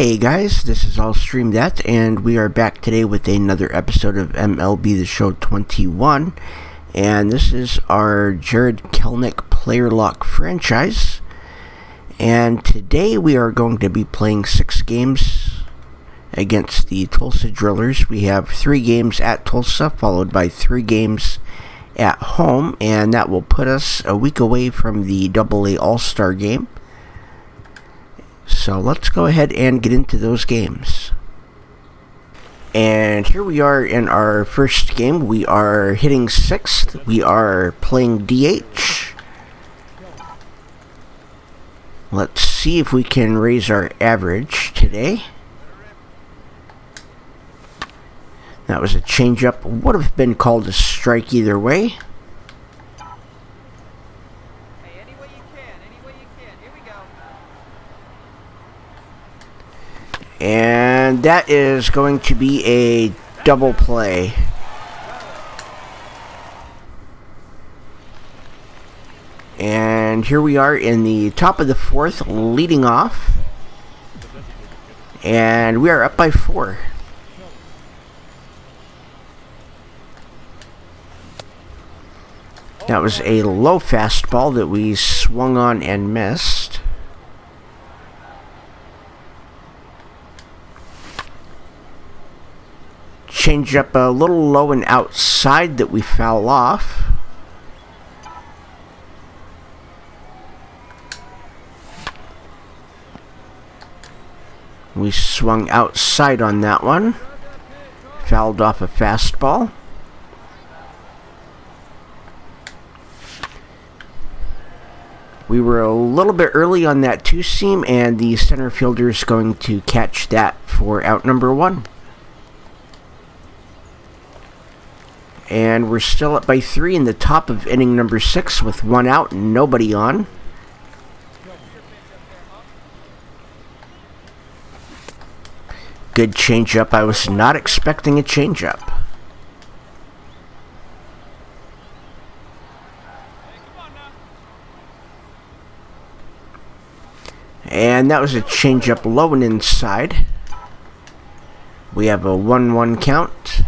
Hey guys, this is All Stream That, and we are back today with another episode of MLB The Show 21, and this is our Jared Kelenic Player Lock franchise, and today we are going to be playing 6 games against the Tulsa Drillers. We have 3 games at Tulsa, followed by 3 games at home, and that will put us a week away from the AA All-Star game. So let's go ahead and get into those games. And here we are in our first game. We are hitting 6th. We are playing DH. Let's see if we can raise our average today. That was a changeup. Would have been called a strike either way. And that is going to be a double play. And here we are in the top of the 4th, leading off. And we are up by 4. That was a low fastball that we swung on and missed. Change up a little low and outside that we foul off. We swung outside on that one. Fouled off a fastball. We were a little bit early on that 2-seam, and the center fielder is going to catch that for out number 1. And we're still up by 3 in the top of inning number 6 with 1 out and nobody on. Good changeup. I was not expecting a changeup. And that was a changeup low and inside. We have a 1-1 count.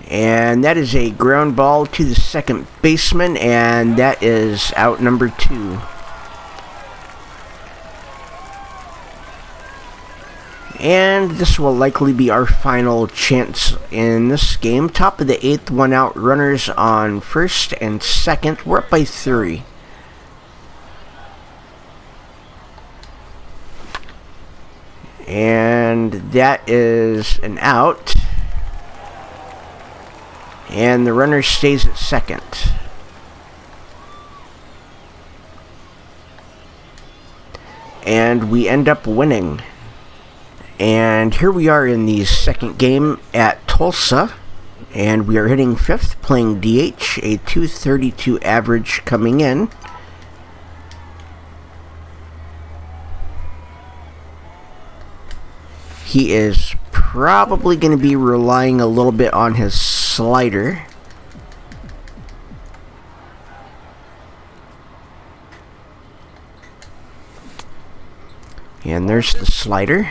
And that is a ground ball to the second baseman, and that is out number 2. And this will likely be our final chance in this game. Top of the 8th, 1 out, runners on 1st and 2nd. We're up by 3. And that is an out. And the runner stays at 2nd. And we end up winning. And here we are in the 2nd game at Tulsa. And we are hitting 5th, playing DH, a .232 average coming in. He is probably going to be relying a little bit on his slider. And there's the slider.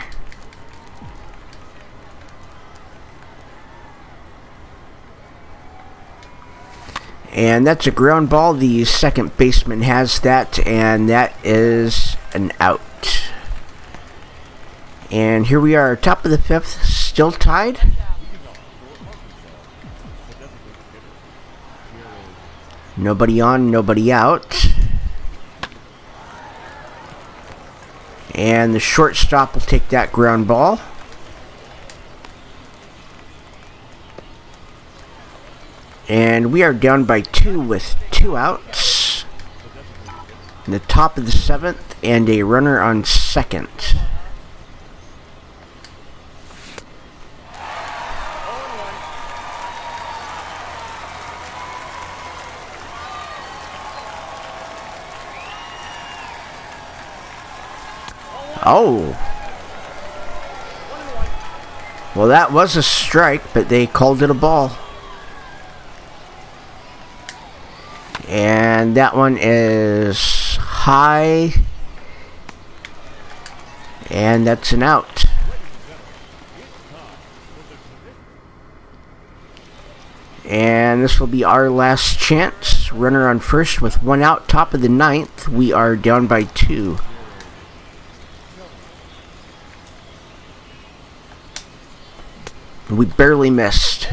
And that's a ground ball. The second baseman has that, and that is an out. And here we are, top of the 5th, still tied. Nobody on, nobody out. And the shortstop will take that ground ball. And we are down by 2 with 2 outs. In the top of the 7th, and a runner on 2nd. Oh. Well, that was a strike, but they called it a ball. And that one is high. And that's an out. And this will be our last chance. Runner on first with one out, top of the ninth. We are down by 2. We barely missed.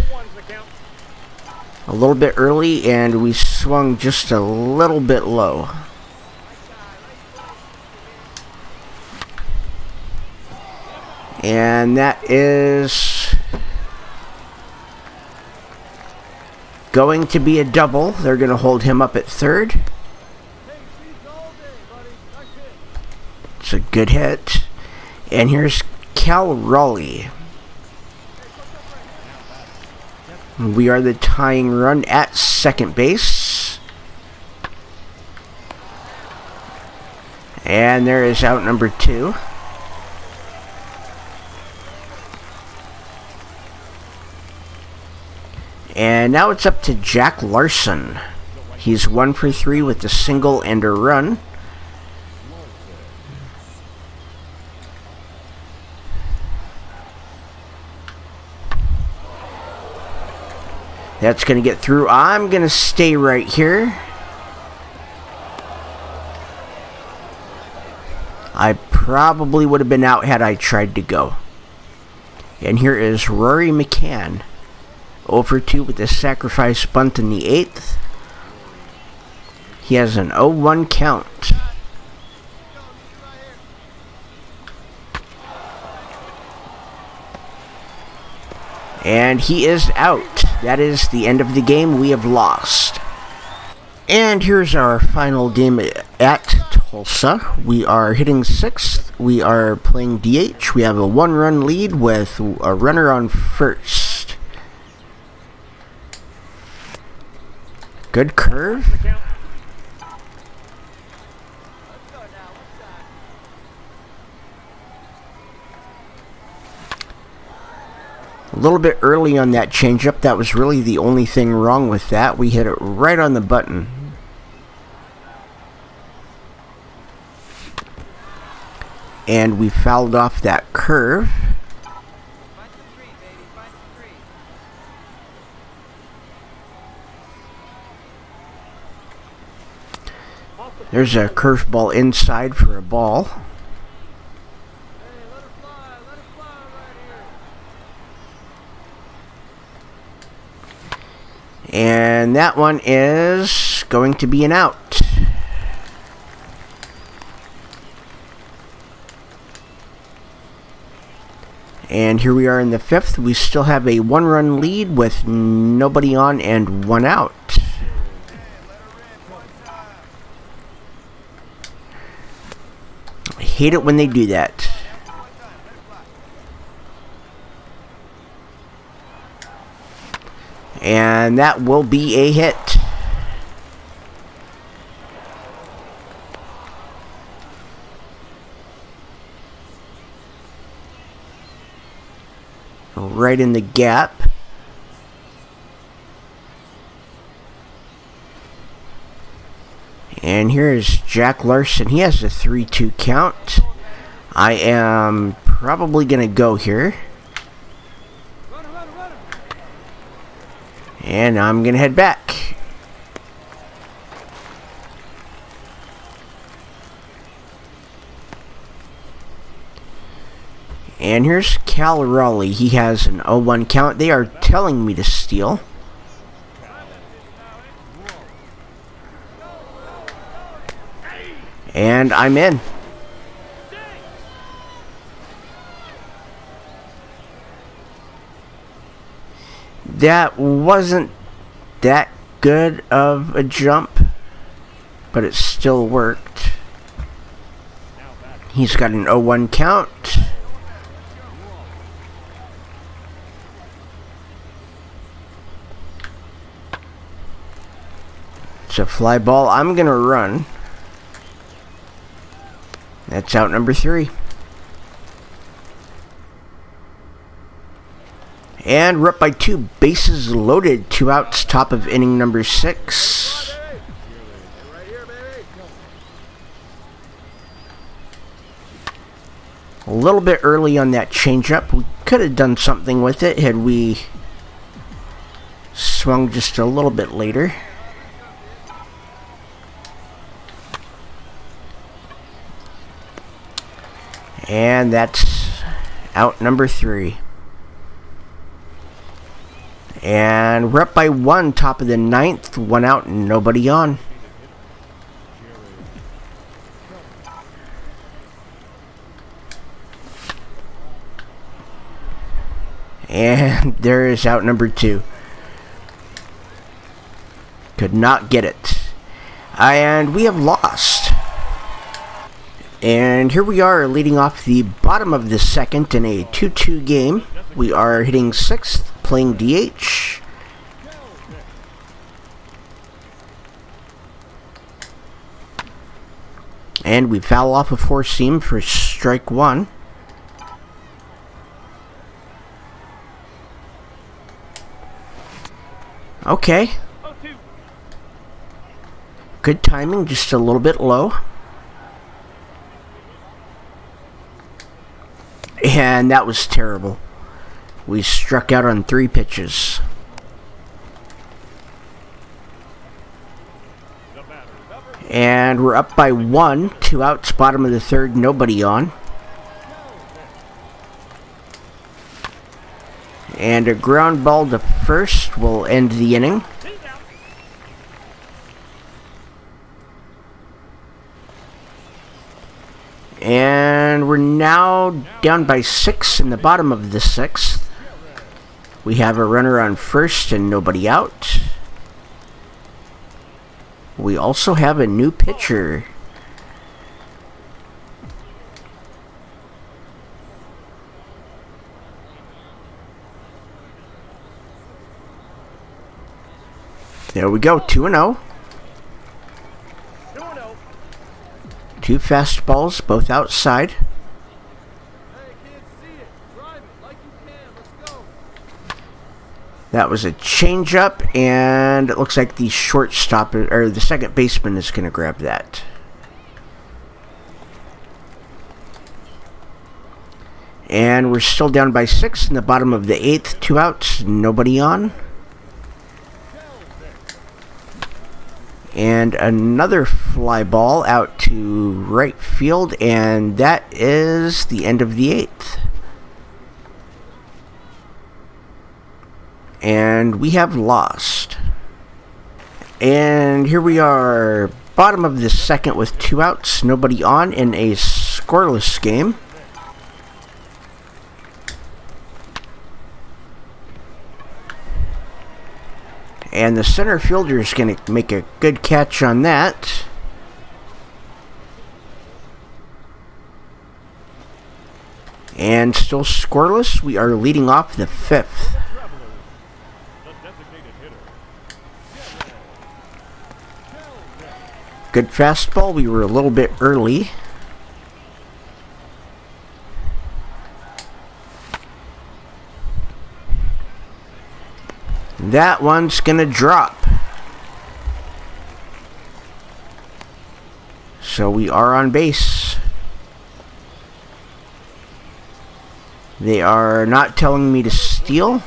A little bit early, and we swung just a little bit low. And that is going to be a double. They're going to hold him up at third. It's a good hit. And here's Cal Raleigh. We are the tying run at second base. And there is out number 2. And now it's up to Jack Larson. He's 1 for 3 with a single and a run. That's going to get through. I'm going to stay right here. I probably would have been out had I tried to go. And here is Rory McCann. 0 for 2 with a sacrifice bunt in the 8th. He has an 0-1 count. And he is out. That is the end of the game. We have lost. And here's our final game at Tulsa. We are hitting 6th. We are playing DH. We have a 1-run lead with a runner on first. Good curve. A little bit early on that changeup. That was really the only thing wrong with that. We hit it right on the button. And we fouled off that curve. There's a curveball inside for a ball. And that one is going to be an out. And here we are in the 5th. We still have a 1-run lead with nobody on and 1 out. I hate it when they do that. And that will be a hit. Right in the gap. And here is Jack Larson. He has a 3-2 count. I am probably going to go here. And I'm going to head back. And here's Cal Raleigh. He has an 0-1 count. They are telling me to steal. And I'm in. That wasn't that good of a jump, but it still worked. He's got an 0-1 count. It's a fly ball. I'm going to run. That's out number 3. And we're up by 2. Bases loaded. 2 outs, top of inning number 6. A little bit early on that changeup. We could have done something with it had we swung just a little bit later. And that's out number 3. And we're up by 1, top of the 9th. 1 out and nobody on. And there is out number 2. Could not get it. And we have lost. And here we are leading off the bottom of the 2nd in a 2-2 game. We are hitting 6th, playing DH. And we foul off a 4-seam for strike 1. Okay. Good timing, just a little bit low. And that was terrible. We struck out on 3 pitches. And we're up by 1, 2 outs, bottom of the 3rd, nobody on. And a ground ball to first will end the inning. And we're now down by 6 in the bottom of the 6th. We have a runner on first and nobody out. We also have a new pitcher. There we go, 2-0. 2 fastballs, both outside. That was a changeup, and it looks like the shortstop, or the second baseman, is going to grab that. And we're still down by 6 in the bottom of the 8th, 2 outs, nobody on. And another fly ball out to right field, and that is the end of the 8th. And we have lost. And here we are, bottom of the 2nd with 2 outs, nobody on in a scoreless game. And the center fielder is going to make a good catch on that. And still scoreless. We are leading off the 5th. Good fastball. We were a little bit early. That one's gonna drop. So we are on base. They are not telling me to steal.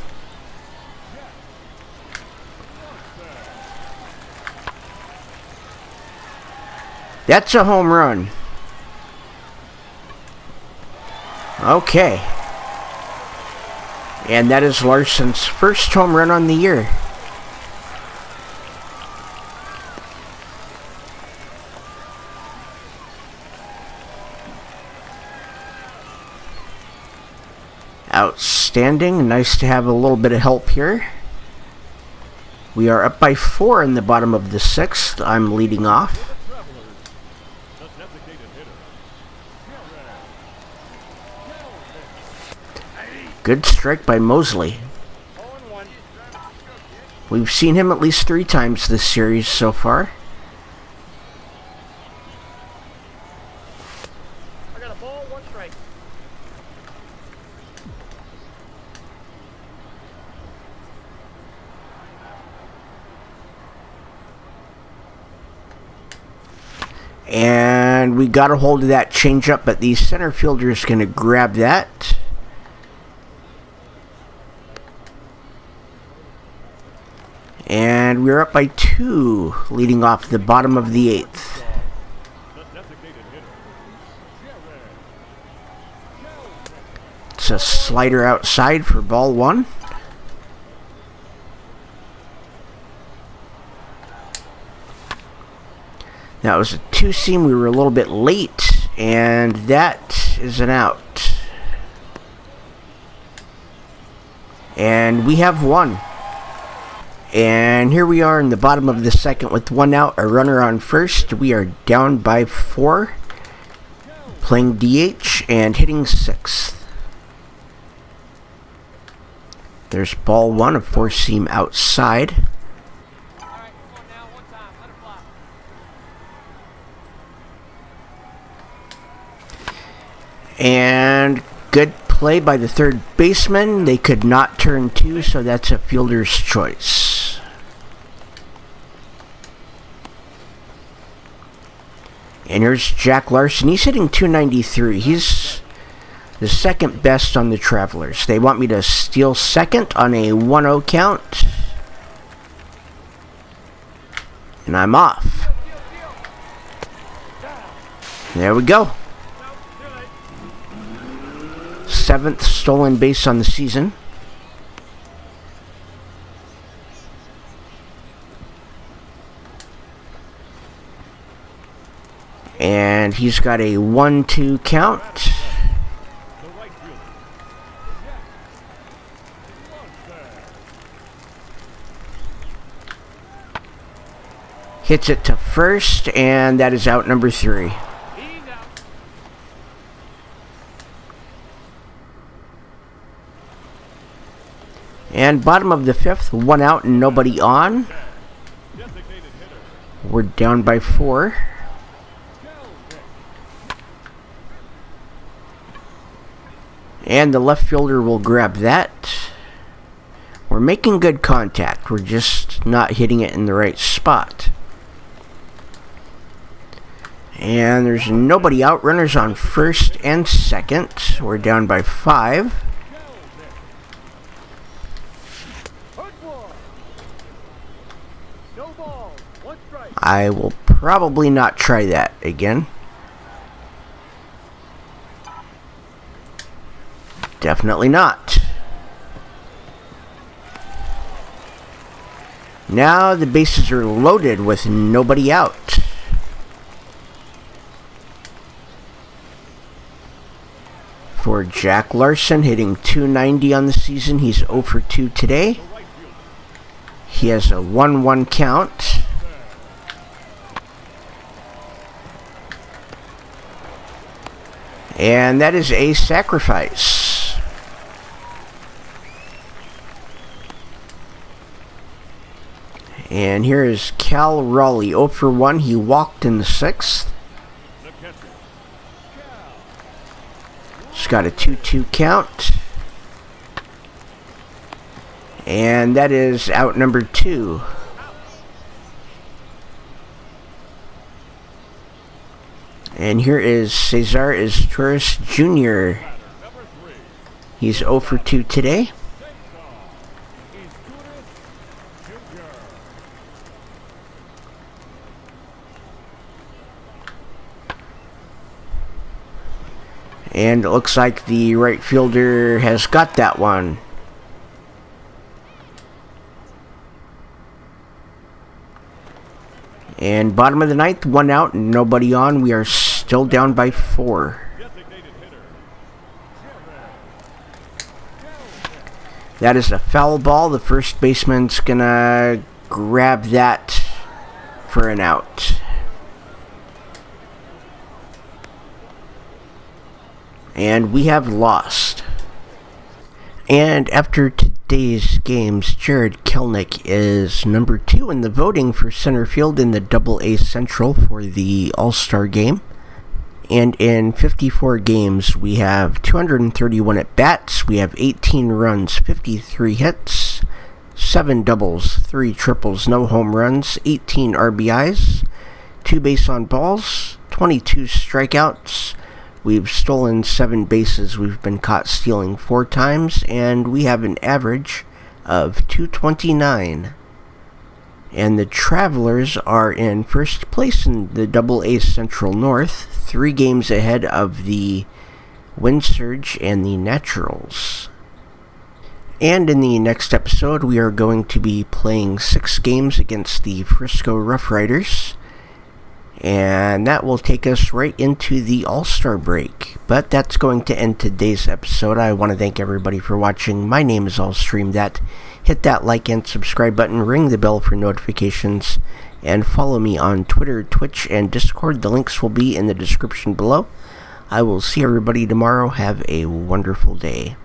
That's a home run. Okay. And that is Larson's first home run on the year. Outstanding. Nice to have a little bit of help here. We are up by 4 in the bottom of the 6th. I'm leading off. Good strike by Mosley. We've seen him at least 3 times this series so far. I got a ball, 1 strike. And And we got a hold of that changeup, but the center fielder is going to grab that. And we're up by 2, leading off the bottom of the 8th. It's a slider outside for ball 1. That was a 2-seam. We were a little bit late, and that is an out. And we have 1. And here we are in the bottom of the 2nd with 1 out, a runner on first. We are down by 4, playing DH and hitting 6th. There's ball 1, a 4-seam outside. And good play by the third baseman. They could not turn 2, so that's a fielder's choice. And here's Jack Larson. He's hitting .293. He's the 2nd best on the Travelers. They want me to steal 2nd on a 1-0 count. And I'm off. There we go. 7th stolen base on the season. And he's got a 1-2 count. Hits it to first, and that is out number 3. And bottom of the 5th, 1 out and nobody on. We're down by 4. And the left fielder will grab that. We're making good contact. We're just not hitting it in the right spot. And there's nobody out. Runners on first and second. We're down by 5. I will probably not try that again. Definitely not. Now the bases are loaded with nobody out. For Jack Larson, hitting .290 on the season. He's 0 for 2 today. He has a 1-1 count. And that is a sacrifice. And here is Cal Raleigh, 0 for 1. He walked in the 6th. He's got a 2-2 count. And that is out number 2. And here is Cesar Izturis Jr. He's 0 for 2 today. And it looks like the right fielder has got that one. And bottom of the 9th, 1 out, nobody on. We are still down by 4. That is a foul ball. The first baseman's gonna grab that for an out. And we have lost. And after today's games, Jared Kelenic is number 2 in the voting for center field in the AA Central for the All-Star game. And in 54 games, we have 231 at-bats, we have 18 runs, 53 hits, 7 doubles, 3 triples, no home runs, 18 RBIs, 2 base on balls, 22 strikeouts. We've stolen 7 bases. We've been caught stealing 4 times, and we have an average of 229. And the Travelers are in first place in the AA Central North, 3 games ahead of the Wind Surge and the Naturals. And in the next episode, we are going to be playing 6 games against the Frisco Rough Riders. And that will take us right into the All-Star break. But that's going to end today's episode. I want to thank everybody for watching. My name is AllStreamThat. Hit that like and subscribe button, ring the bell for notifications, and follow me on Twitter, Twitch, and Discord. The links will be in the description below. I will see everybody tomorrow. Have a wonderful day.